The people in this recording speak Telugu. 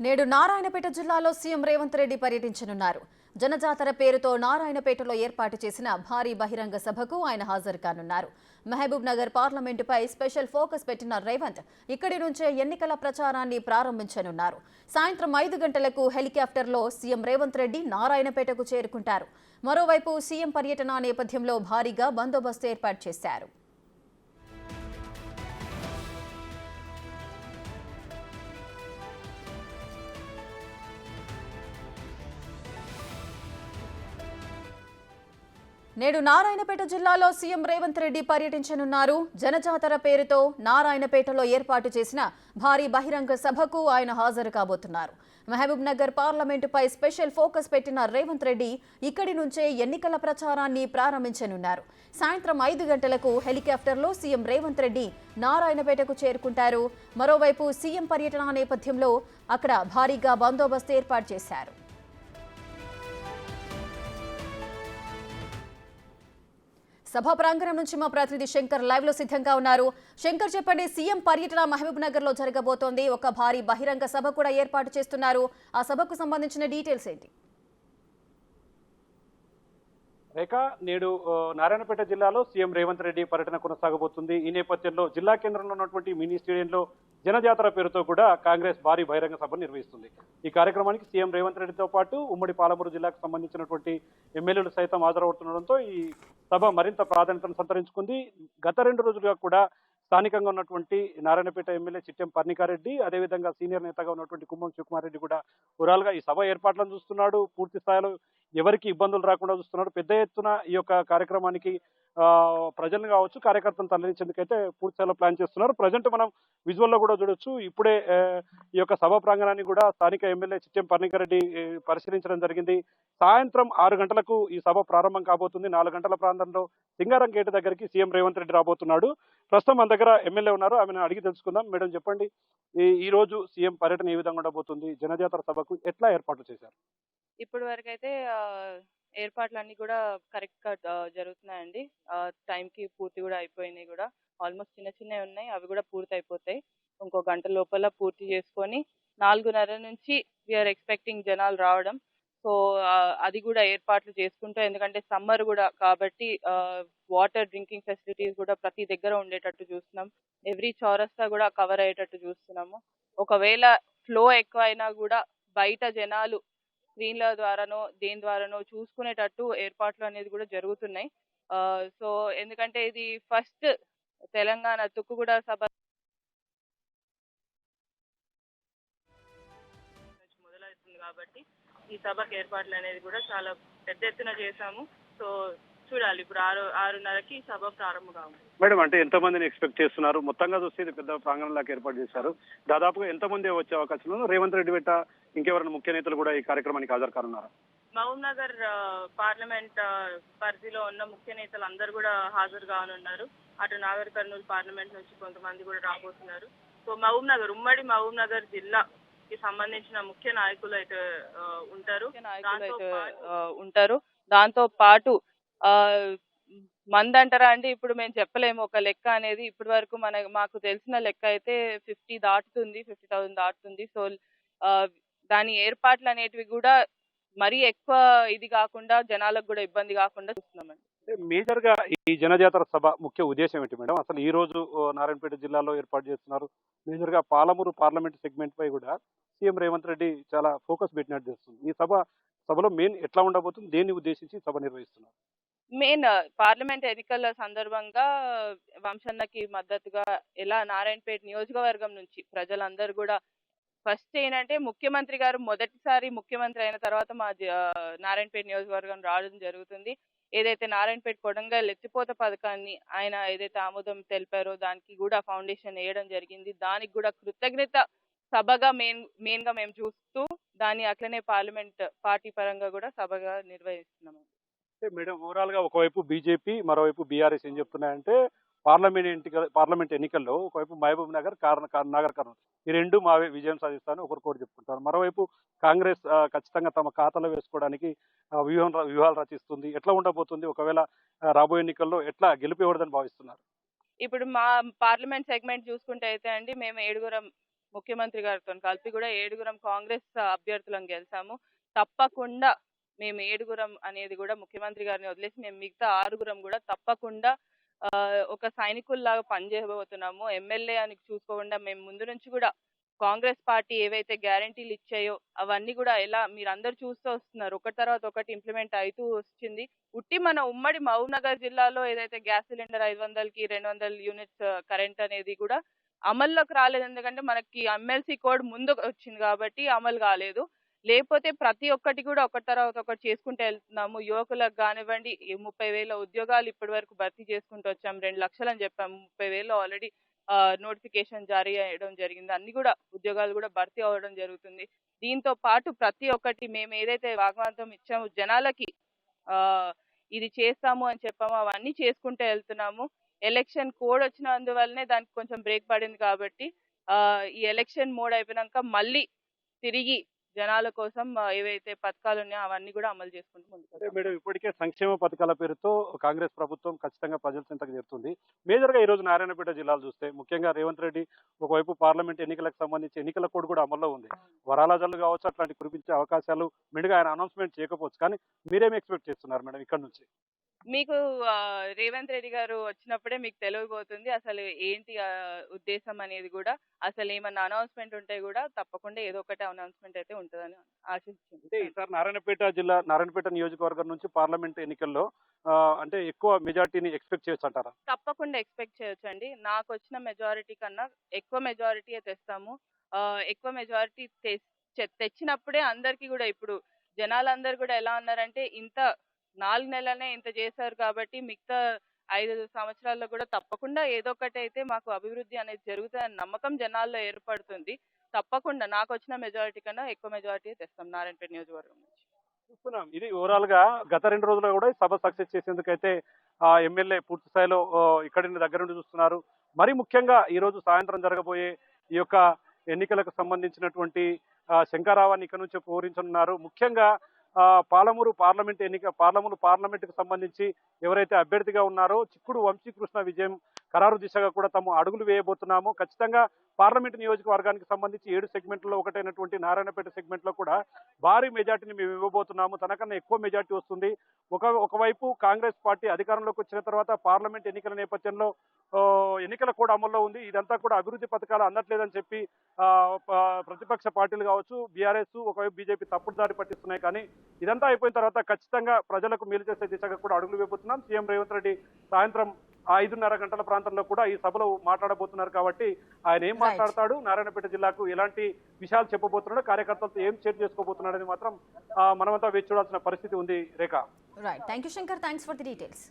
నేడు నారాయణపేట జిల్లాలో సీఎం రేవంత్ రెడ్డి పర్యటించనున్నారు. జనజాతర పేరుతో నారాయణపేటలో ఏర్పాటు చేసిన భారీ బహిరంగ సభకు ఆయన హాజరు కానున్నారు. మహబూబ్ నగర్ పార్లమెంటుపై స్పెషల్ ఫోకస్ పెట్టిన రేవంత్ ఇక్కడి నుంచే ఎన్నికల ప్రచారాన్ని ప్రారంభించనున్నారు. సాయంత్రం 5 గంటలకు హెలికాప్టర్లో సీఎం రేవంత్ రెడ్డి నారాయణపేటకు చేరుకుంటారు. మరోవైపు సీఎం పర్యటన నేపథ్యంలో భారీగా బందోబస్తు ఏర్పాటు చేశారు. నేడు నారాయణపేట జిల్లాలో సీఎం రేవంత్ రెడ్డి పర్యటించనున్నారు. జనజాతర పేరుతో నారాయణపేటలో ఏర్పాటు చేసిన భారీ బహిరంగ సభకు ఆయన హాజరు కాబోతున్నారు. మహబూబ్ నగర్ పార్లమెంటుపై స్పెషల్ ఫోకస్ పెట్టిన రేవంత్ రెడ్డి ఇక్కడి నుంచే ఎన్నికల ప్రచారాన్ని ప్రారంభించనున్నారు. సాయంత్రం 5 గంటలకు హెలికాప్టర్లో సీఎం రేవంత్ రెడ్డి నారాయణపేటకు చేరుకుంటారు. మరోవైపు సీఎం పర్యటన నేపథ్యంలో అక్కడ భారీగా బందోబస్తు ఏర్పాటు చేశారు. సభా ప్రాంగణం నుంచి మా ప్రతినిధి శంకర్ లైవ్ లో సిద్ధంగా ఉన్నారు. శంకర్, చెప్పండి, సీఎం పర్యటన మహబూబ్ నగర్ లో జరగబోతోంది. ఒక భారీ బహిరంగ సభ కూడా ఏర్పాటు చేస్తున్నారు. ఆ సభకు సంబంధించిన డీటెయిల్స్ ఏంటి? రేఖ, నేడు నారాయణపేట జిల్లాలో సీఎం రేవంత్ రెడ్డి పర్యటన కొనసాగబోతుంది. ఈ నేపథ్యంలో జిల్లా కేంద్రంలో ఉన్నటువంటి మినీ స్టేడియంలో జనజాతర పేరుతో కూడా కాంగ్రెస్ భారీ బహిరంగ సభను నిర్వహిస్తుంది. ఈ కార్యక్రమానికి సీఎం రేవంత్ రెడ్డితో పాటు ఉమ్మడి పాలమూరు జిల్లాకు సంబంధించినటువంటి ఎమ్మెల్యేలు సైతం హాజరవుతుండడంతో ఈ సభ మరింత ప్రాధాన్యతను సంతరించుకుంది. గత 2 రోజులుగా కూడా స్థానికంగా ఉన్నటువంటి నారాయణపేట ఎమ్మెల్యే చిట్టెం పర్ణికారెడ్డి, అదేవిధంగా సీనియర్ నేతగా ఉన్నటువంటి కుంభం శివకుమార్ రెడ్డి కూడా ఓవరాల్గా ఈ సభ ఏర్పాట్లను చూస్తున్నాడు. పూర్తి స్థాయిలో ఎవరికి ఇబ్బందులు రాకుండా చూస్తున్నాడు. పెద్ద ఎత్తున ఈ యొక్క కార్యక్రమానికి ప్రజలను కావచ్చు, కార్యకర్తలను తరలించేందుకైతే పూర్తి స్థాయిలో ప్లాన్ చేస్తున్నారు. ప్రజెంట్ మనం విజువల్లో కూడా చూడొచ్చు. ఇప్పుడే ఈ యొక్క సభా ప్రాంగణాన్ని కూడా స్థానిక ఎమ్మెల్యే చిట్టెం పర్ణికారెడ్డి పరిశీలించడం జరిగింది. సాయంత్రం 6 గంటలకు ఈ సభ ప్రారంభం కాబోతుంది. 4 గంటల ప్రాంతంలో సింగారం గేటు దగ్గరికి సీఎం రేవంత్ రెడ్డి రాబోతున్నాడు. ప్రస్తుతం మన దగ్గర ఎమ్మెల్యే ఉన్నారు, ఆమెను అడిగి తెలుసుకుందాం. మేడం, చెప్పండి, ఈ రోజు సీఎం పర్యటన ఏ విధంగా ఉండబోతుంది? జనజాతర సభకు ఎట్లా ఏర్పాట్లు చేశారు? ఇప్పటి వరకు అయితే ఏర్పాట్లన్నీ కూడా కరెక్ట్ గా జరుగుతున్నాయండి. టైంకి పూర్తి కూడా అయిపోయినాయి. కూడా ఆల్మోస్ట్ చిన్న చిన్నవి ఉన్నాయి, అవి కూడా పూర్తి అయిపోతాయి. ఇంకో గంట లోపల పూర్తి చేసుకొని 4:30 నుంచి వీఆర్ ఎక్స్పెక్టింగ్ జనాలు రావడం. సో అది కూడా ఏర్పాట్లు చేసుకుంటూ, ఎందుకంటే సమ్మర్ కూడా కాబట్టి వాటర్ డ్రింకింగ్ ఫెసిలిటీస్ కూడా ప్రతి దగ్గర ఉండేటట్టు చూస్తున్నాం. ఎవ్రీ చౌరస్తా కూడా కవర్ అయ్యేటట్టు చూస్తున్నాము. ఒకవేళ ఫ్లో ఎక్కువ అయినా కూడా బయట జనాలు స్క్రీన్ల ద్వారానో దేని ద్వారానో చూసుకునేటట్టు ఏర్పాట్లు అనేది కూడా జరుగుతున్నాయి. సో ఎందుకంటే ఇది ఫస్ట్ తెలంగాణ తుక్కుగూడ సభ మొదలవుతుంది కాబట్టి ఈ సభకు ఏర్పాట్లు అనేది కూడా చాలా పెద్ద ఎత్తున చేశాము. సో చూడాలి, ఇప్పుడు 6:30కి సభ ప్రారంభం కావాలి. మేడం, అంటే ఎంతమందిని ఎక్స్పెక్ట్ చేస్తున్నారు? మొత్తంగా చూస్తే ఇది పెద్ద ప్రాంగణంలాగా ఏర్పాటు చేశారు. దాదాపుగా ఎంతమంది వచ్చే అవకాశం ఉంది? రేవంత్ రెడ్డి వెంట ఇంకెవరైనా ముఖ్య నేతలు కూడా ఈ కార్యక్రమానికి హాజరు కానున్నారు? మహబూబ్ నగర్ పార్లమెంట్ పరిధిలో ఉన్న ముఖ్య నేతలు అందరూ కూడా హాజరు కానున్నారు. అటు నాగర్ కర్నూలు పార్లమెంట్ నుంచి కొంతమంది కూడా రాబోతున్నారు. సో ఉమ్మడి మహబూబ్ నగర్ జిల్లాకి సంబంధించిన ముఖ్య నాయకులు అయితే ఉంటారు. దాంతో పాటు మంది అంటారా అండి, ఇప్పుడు మేము చెప్పలేము ఒక లెక్క అనేది. ఇప్పటి వరకు మాకు తెలిసిన లెక్క అయితే 50,000 దాటుతుంది. సో దాని ఏర్పాట్లు అనేటివి కూడా మరీ ఎక్కువ ఇది కాకుండా, జనాలకు కూడా ఇబ్బంది కాకుండా చూస్తున్నామండి. మేజర్ గా ఈ జనజాతర సభ ముఖ్య ఉద్దేశం ఏంటి మేడం? అసలు ఈ రోజు నారాయణపేట జిల్లాలో ఏర్పాటు చేస్తున్నారు. మేజర్ గా పాలమూరు పార్లమెంట్ సెగ్మెంట్ పై కూడా సీఎం రేవంత్ రెడ్డి చాలా ఫోకస్ పెట్టినట్టు చేస్తుంది. ఈ సభలో మెయిన్ ఎట్లా ఉండబోతుంది? దేన్ని ఉద్దేశించి సభ నిర్వహిస్తున్నారు? మెయిన్ పార్లమెంట్ ఎన్నికల సందర్భంగా వంశన్నకి మద్దతుగా ఎలా నారాయణపేట నియోజకవర్గం నుంచి ప్రజలందరూ కూడా ఫస్ట్ ఏంటంటే, ముఖ్యమంత్రి గారు మొదటిసారి ముఖ్యమంత్రి అయిన తర్వాత మా నారాయణపేట నియోజకవర్గం రావడం జరుగుతుంది. ఏదైతే నారాయణపేట కొడంగల్ ఎత్తిపోత పథకాన్ని ఆయన ఏదైతే ఆమోదం తెలిపారో దానికి కూడా ఫౌండేషన్ వేయడం జరిగింది. దానికి కూడా కృతజ్ఞత సభగా మెయిన్ గా మేము చూస్తూ దాన్ని అట్లనే పార్లమెంట్ పార్టీ పరంగా కూడా సభగా నిర్వహిస్తున్నాము. మేడం, ఓవరాల్ గా ఒకవైపు బీజేపీ, మరోవైపు బీఆర్ఎస్ ఏం చెప్తున్నాయంటే పార్లమెంట్ ఎన్నికల్లో ఒకవైపు మహబూబ్ నగర్, నాగర్ కర్నూలు ఈ రెండు మావే విజయం సాధిస్తానని ఒకరికొకరు చెప్పుకుంటారు. మరోవైపు కాంగ్రెస్ ఖచ్చితంగా తమ ఖాతాలో వేసుకోవడానికి వ్యూహాలు రచిస్తుంది. ఎట్లా ఉండబోతుంది? ఒకవేళ రాబోయే ఎన్నికల్లో ఎట్లా గెలిపేవడదని భావిస్తున్నారు? ఇప్పుడు మా పార్లమెంట్ సెగ్మెంట్ చూసుకుంటే అయితే అండి, మేము 7 ముఖ్యమంత్రి గారితో కలిపి కూడా 7గురం కాంగ్రెస్ అభ్యర్థులను గెలిచాము. తప్పకుండా మేము 7గురం అనేది కూడా ముఖ్యమంత్రి గారిని వదిలేసి మేము మిగతా 6గురం కూడా తప్పకుండా ఒక సైనికుల్లాగా పనిచేయబోతున్నాము. ఎమ్మెల్యే అని చూసుకోకుండా మేము ముందు నుంచి కూడా కాంగ్రెస్ పార్టీ ఏవైతే గ్యారంటీలు ఇచ్చాయో అవన్నీ కూడా ఎలా మీరందరూ చూస్తూ వస్తున్నారు, ఒకటి తర్వాత ఒకటి ఇంప్లిమెంట్ అవుతూ వచ్చింది. మన ఉమ్మడి మహబూబ్నగర్ జిల్లాలో ఏదైతే గ్యాస్ సిలిండర్ 500కి 200 యూనిట్స్ కరెంట్ అనేది కూడా అమల్లోకి రాలేదు. ఎందుకంటే మనకి ఎమ్మెల్సీ కోడ్ ముందు వచ్చింది కాబట్టి అమలు కాలేదు. లేకపోతే ప్రతి ఒక్కటి కూడా ఒకటి తర్వాత ఒకటి చేసుకుంటూ వెళ్తున్నాము. యువకులకు కానివ్వండి 30,000 ఉద్యోగాలు ఇప్పటి వరకు భర్తీ చేసుకుంటూ వచ్చాం. 2 లక్షలు అని చెప్పాము. 30,000 ఆల్రెడీ నోటిఫికేషన్ జారీ చేయడం జరిగింది. అన్ని కూడా ఉద్యోగాలు కూడా భర్తీ అవ్వడం జరుగుతుంది. దీంతో పాటు ప్రతి ఒక్కటి మేము ఏదైతే వాగ్దానం ఇచ్చామో జనాలకి ఇది చేస్తాము అని చెప్పాము అవన్నీ చేసుకుంటూ వెళ్తున్నాము. ఎలక్షన్ కోడ్ వచ్చినందువల్లనే దానికి కొంచెం బ్రేక్ పడింది కాబట్టి ఈ ఎలక్షన్ మోడ్ అయిపోయినాక మళ్ళీ తిరిగి జనాల కోసం ఏవైతే పథకాలు ఉన్నాయో అవన్నీ కూడా అమలు చేసుకుంటూ ముందుకు మేడం ఇప్పటికే సంక్షేమ పథకాల పేరుతో కాంగ్రెస్ ప్రభుత్వం ఖచ్చితంగా ప్రజల చింతకు చేరుతుంది. మేజర్ గా ఈ రోజు నారాయణపేట జిల్లాలు చూస్తే ముఖ్యంగా రేవంత్ రెడ్డి ఒకవైపు పార్లమెంట్ ఎన్నికలకు సంబంధించి ఎన్నికల కోడ్ కూడా అమల్లో ఉంది. వరాల జల్లు కావచ్చు, అట్లాంటి కురిపించే అవకాశాలు మెండుగా ఆయన అనౌన్స్మెంట్ చేయకపోవచ్చు. కానీ మీరేం ఎక్స్పెక్ట్ చేస్తున్నారు మేడం ఇక్కడ నుంచి? మీకు రేవంత్ రెడ్డి గారు వచ్చినప్పుడే మీకు తెలియబోతుంది అసలు ఏంటి ఉద్దేశం అనేది కూడా. అసలు ఏమన్నా అనౌన్స్మెంట్ ఉంటే కూడా తప్పకుండా ఏదో ఒకటి అనౌన్స్మెంట్ అయితే ఉంటుందని ఆశిస్తుంది. అంటే ఈసారి నారాయణపేట నియోజకవర్గం నుంచి పార్లమెంట్ ఎన్నికల్లో అంటే ఎక్కువ మెజార్టీని ఎక్స్పెక్ట్ చేయొచ్చు అంటారా? తప్పకుండా ఎక్స్పెక్ట్ చేయొచ్చండి. నాకు వచ్చిన మెజారిటీ కన్నా ఎక్కువ మెజారిటీ తెస్తాము. ఎక్కువ మెజారిటీ తెచ్చినప్పుడే అందరికీ కూడా ఇప్పుడు జనాలందరూ కూడా ఎలా ఉన్నారంటే ఇంత 4 నెలలనే ఇంత చేశారు కాబట్టి మిగతా 5 సంవత్సరాల్లో కూడా తప్పకుండా ఏదో ఒకటి అయితే మాకు అభివృద్ధి అనేది జరుగుతుందని నమ్మకం జనాల్లో ఏర్పడుతుంది. తప్పకుండా నాకు వచ్చిన మెజారిటీ కన్నా ఎక్కువ మెజారిటీ తెస్తాం నారాయణపేట నియోజకవర్గం నుంచి. చూస్తున్నాం ఇది ఓవరాల్ గా గత 2 రోజులుగా కూడా ఈ సభ సక్సెస్ చేసేందుకైతే ఎమ్మెల్యే పూర్తి స్థాయిలో ఇక్కడి దగ్గర నుండి చూస్తున్నారు. మరి ముఖ్యంగా ఈ రోజు సాయంత్రం జరగబోయే ఈ యొక్క ఎన్నికలకు సంబంధించినటువంటి శంకరావాన్ని ఇక్కడ నుంచి పూరించనున్నారు. ముఖ్యంగా పాలమూరు పార్లమెంట్ కు సంబంధించి ఎవరైతే అభ్యర్థిగా ఉన్నారో చిక్కుడు వంశీకృష్ణ విజయం ఖరారు దిశగా కూడా తాము అడుగులు వేయబోతున్నాము. ఖచ్చితంగా పార్లమెంట్ నియోజకవర్గానికి సంబంధించి 7 సెగ్మెంట్లో ఒకటైనటువంటి నారాయణపేట సెగ్మెంట్ లో కూడా భారీ మెజార్టీని మేము ఇవ్వబోతున్నాము. తనకన్నా ఎక్కువ మెజార్టీ వస్తుంది. ఒకవైపు కాంగ్రెస్ పార్టీ అధికారంలోకి వచ్చిన తర్వాత పార్లమెంట్ ఎన్నికల నేపథ్యంలో ఎన్నికల కూడా అమల్లో ఉంది. ఇదంతా కూడా అభివృద్ధి పథకాలు అందట్లేదని చెప్పి ప్రతిపక్ష పార్టీలు కావచ్చు, బీఆర్ఎస్, ఒకవైపు బీజేపీ తప్పుడు దారి పట్టిస్తున్నాయి. కానీ ఇదంతా అయిపోయిన తర్వాత ఖచ్చితంగా ప్రజలకు మేలు చేసే దిశగా కూడా అడుగులు వేయబోతున్నాం. సీఎం రేవంత్ రెడ్డి సాయంత్రం 5:30 గంటల ప్రాంతంలో కూడా ఈ సభలో మాట్లాడబోతున్నారు కాబట్టి ఆయన ఏం మాట్లాడతాడు, నారాయణపేట జిల్లాకు ఎలాంటి విషయాలు చెప్పబోతున్నాడు, కార్యకర్తలతో ఏం షేర్ చేసుకోబోతున్నాడు అనేది మాత్రం మనమంతా వేచి చూడాల్సిన పరిస్థితి ఉంది. Rekha. Right, thank you Shankar, thanks for the details.